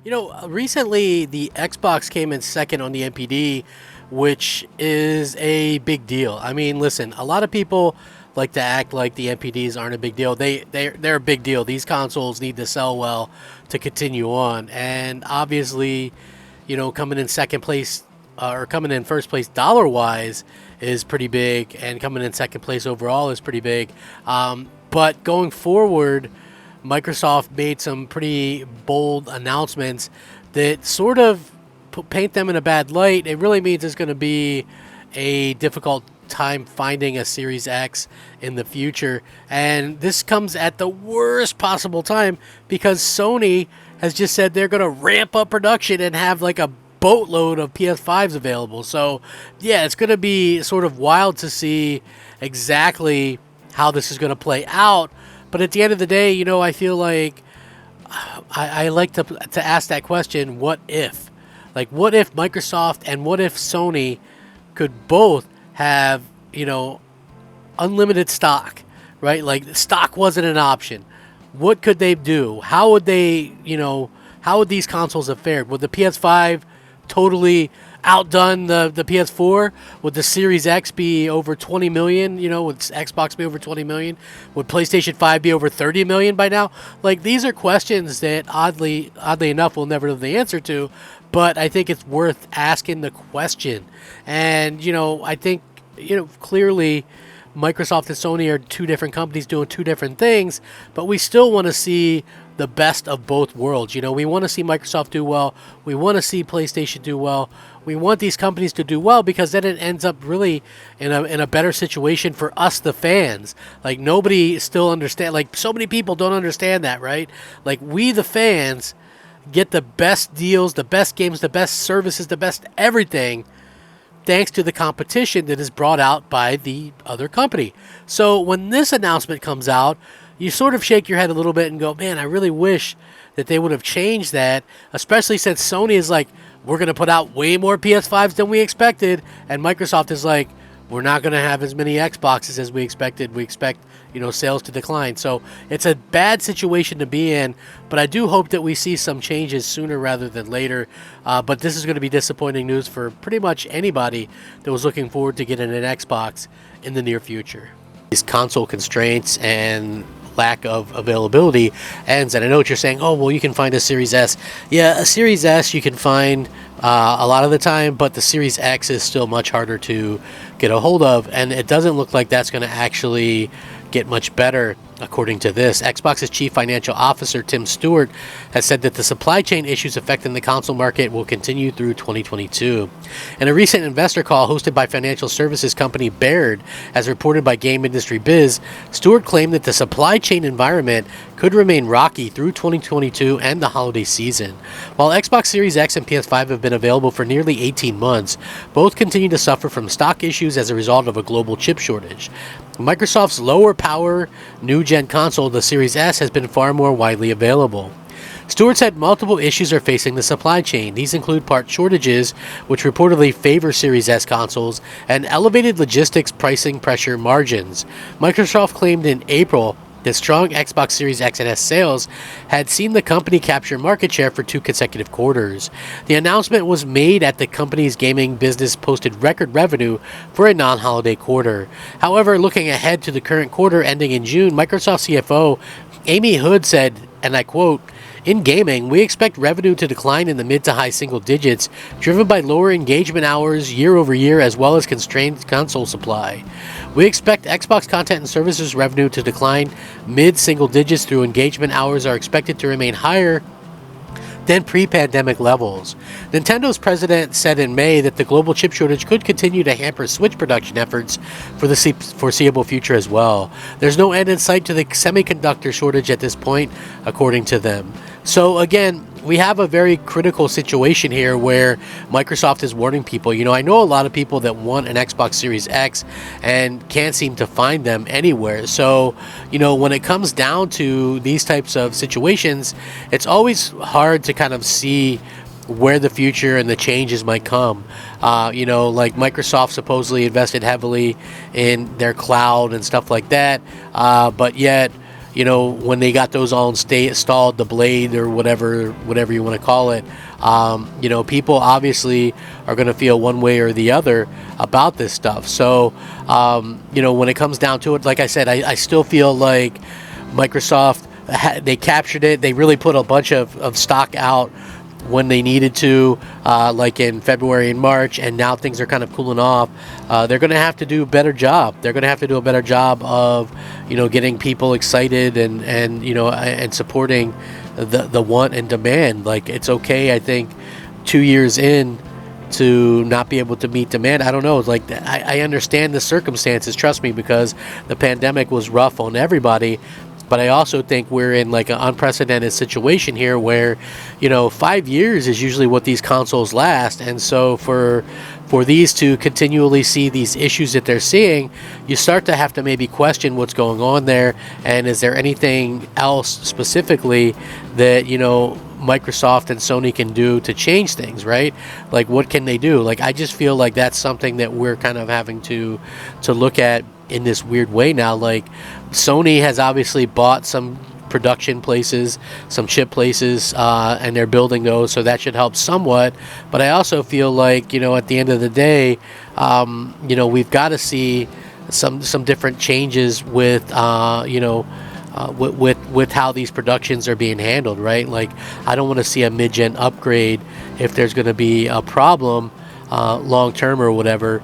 Recently the Xbox came in second on the NPD, which is a big deal. I mean, listen, a lot of people like to act like the NPDs aren't a big deal. They're a big deal. These consoles need to sell well to continue on, and obviously, coming in second place or coming in first place dollar wise is pretty big, and coming in second place overall is pretty big. But going forward, Microsoft made some pretty bold announcements that sort of paint them in a bad light. It really means it's going to be a difficult time finding a Series X in the future. And this comes at the worst possible time because Sony has just said they're going to ramp up production and have like a boatload of PS5s available. So, yeah, it's going to be sort of wild to see exactly how this is going to play out. But at the end of the day, I feel like I like to ask that question, what if? Like, what if Microsoft and what if Sony could both have, unlimited stock, right? Like, stock wasn't an option. What could they do? How would they, how would these consoles have fared? Would the PS5 totally outdone the PS4? Would the Series X be over 20 million? Would Xbox be over 20 million? Would PlayStation 5 be over 30 million by now? Like, these are questions that oddly enough we'll never know the answer to, but I think it's worth asking the question. And, I think, clearly Microsoft and Sony are two different companies doing two different things, but we still want to see the best of both worlds. We want to see Microsoft do well. We want to see PlayStation do well. We want these companies to do well because then it ends up really in a better situation for us, the fans. Like, nobody still understand. Like, so many people don't understand that, right? Like, we, the fans, get the best deals, the best games, the best services, the best everything, thanks to the competition that is brought out by the other company. So when this announcement comes out, you sort of shake your head a little bit and go, man, I really wish that they would have changed that, especially since Sony is like, we're going to put out way more PS5s than we expected, and Microsoft is like, we're not going to have as many Xboxes as we expected. We expect, sales to decline. So it's a bad situation to be in, but I do hope that we see some changes sooner rather than later. But this is going to be disappointing news for pretty much anybody that was looking forward to getting an Xbox in the near future. These console constraints and lack of availability ends, and I know what you're saying. Oh, well, you can find a Series S. Yeah, a Series S you can find a lot of the time, but the Series X is still much harder to get a hold of, and it doesn't look like that's going to actually get much better. According to this, Xbox's chief financial officer, Tim Stewart, has said that the supply chain issues affecting the console market will continue through 2022. In a recent investor call hosted by financial services company Baird, as reported by Game Industry Biz, Stewart claimed that the supply chain environment could remain rocky through 2022 and the holiday season. While Xbox Series X and PS5 have been available for nearly 18 months, both continue to suffer from stock issues as a result of a global chip shortage. Microsoft's lower power new-gen console, the Series S, has been far more widely available. Stewart said multiple issues are facing the supply chain. These include part shortages, which reportedly favor Series S consoles, and elevated logistics pricing pressure margins. Microsoft claimed in April that strong Xbox Series X and S sales had seen the company capture market share for 2 consecutive quarters. The announcement was made at the company's gaming business posted record revenue for a non-holiday quarter. However, looking ahead to the current quarter ending in June, Microsoft CFO Amy Hood said, and I quote, "In gaming, we expect revenue to decline in the mid to high single digits, driven by lower engagement hours year over year as well as constrained console supply. We expect Xbox content and services revenue to decline mid-single digits through engagement hours are expected to remain higher than pre-pandemic levels." Nintendo's president said in May that the global chip shortage could continue to hamper Switch production efforts for the foreseeable future as well. There's no end in sight to the semiconductor shortage at this point, according to them. So again, we have a very critical situation here where Microsoft is warning people. I know a lot of people that want an Xbox Series X and can't seem to find them anywhere. So, when it comes down to these types of situations, it's always hard to kind of see where the future and the changes might come. Like Microsoft supposedly invested heavily in their cloud and stuff like that, but yet, you know, when they got those all installed, the blade or whatever you want to call it, you know, people obviously are going to feel one way or the other about this stuff. So, you know, when it comes down to it, like I said, I still feel like Microsoft, they captured it. They really put a bunch of stock out when they needed to, like in February and March, and now things are kind of cooling off. They're going to have to do a better job. They're going to have to do a better job of, you know, getting people excited and you know, and supporting the want and demand. Like, it's okay, I think, 2 years in to not be able to meet demand. I don't know. Like, I understand the circumstances, trust me, because the pandemic was rough on everybody. But I also think we're in like an unprecedented situation here where, you know, 5 years is usually what these consoles last. And so for these to continually see these issues that they're seeing, you start to have to maybe question what's going on there. And is there anything else specifically that, you know, Microsoft and Sony can do to change things, right? Like, what can they do? Like, I just feel like that's something that we're kind of having to look at in this weird way now. Like, Sony has obviously bought some production places, some chip places, and they're building those, so that should help somewhat. But I also feel like, you know, at the end of the day, you know, we've got to see some different changes with, you know, with how these productions are being handled, right? Like, I don't want to see a mid-gen upgrade if there's going to be a problem long term or whatever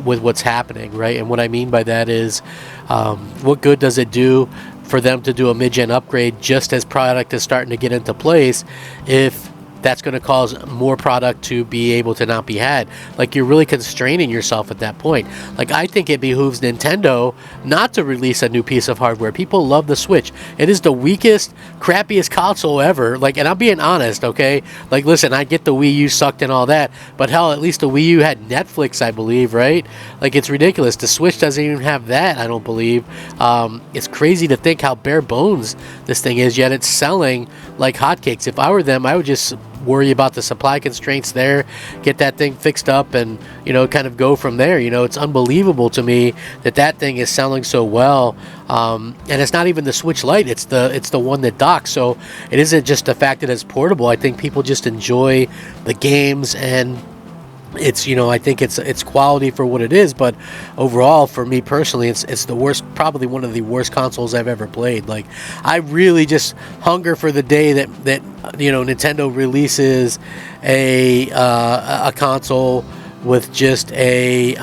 with what's happening, right? And what I mean by that is, what good does it do for them to do a mid-gen upgrade just as product is starting to get into place if that's going to cause more product to be able to not be had? Like, you're really constraining yourself at that point. Like, I think it behooves Nintendo not to release a new piece of hardware. People love the Switch. It is the weakest, crappiest console ever. Like, and I'm being honest, okay? Like, listen, I get the Wii U sucked and all that, but hell, at least the Wii U had Netflix, I believe, right? Like, it's ridiculous. The Switch doesn't even have that, I don't believe. It's crazy to think how bare bones this thing is, yet it's selling like hotcakes. If I were them, I would just worry about the supply constraints there, get that thing fixed up, and, you know, kind of go from there. You know, it's unbelievable to me that thing is selling so well, and it's not even the Switch Lite, it's the one that docks. So it isn't just the fact that it's portable. I think people just enjoy the games, and it's, you know, I think it's quality for what it is. But overall, for me personally, it's the worst, probably one of the worst consoles I've ever played. Like, I really just hunger for the day that you know, Nintendo releases a console with just a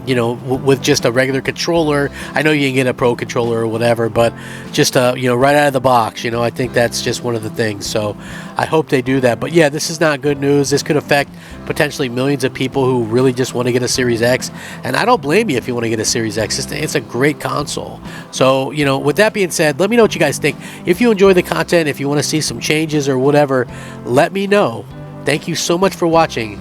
you know, with just a regular controller. I know you can get a Pro controller or whatever, but just you know, right out of the box. You know, I think that's just one of the things. So I hope they do that. But yeah, this is not good news. This could affect potentially millions of people who really just want to get a Series X, and I don't blame you if you want to get a Series X. It's a great console. So, you know, with that being said, let me know what you guys think. If you enjoy the content, if you want to see some changes or whatever, let me know. Thank you so much for watching.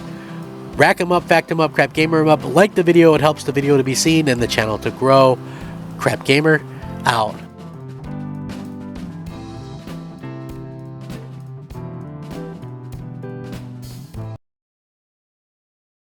Rack 'em up, fact 'em up, Crap Gamer 'em up. Like the video, it helps the video to be seen and the channel to grow. Crap Gamer out.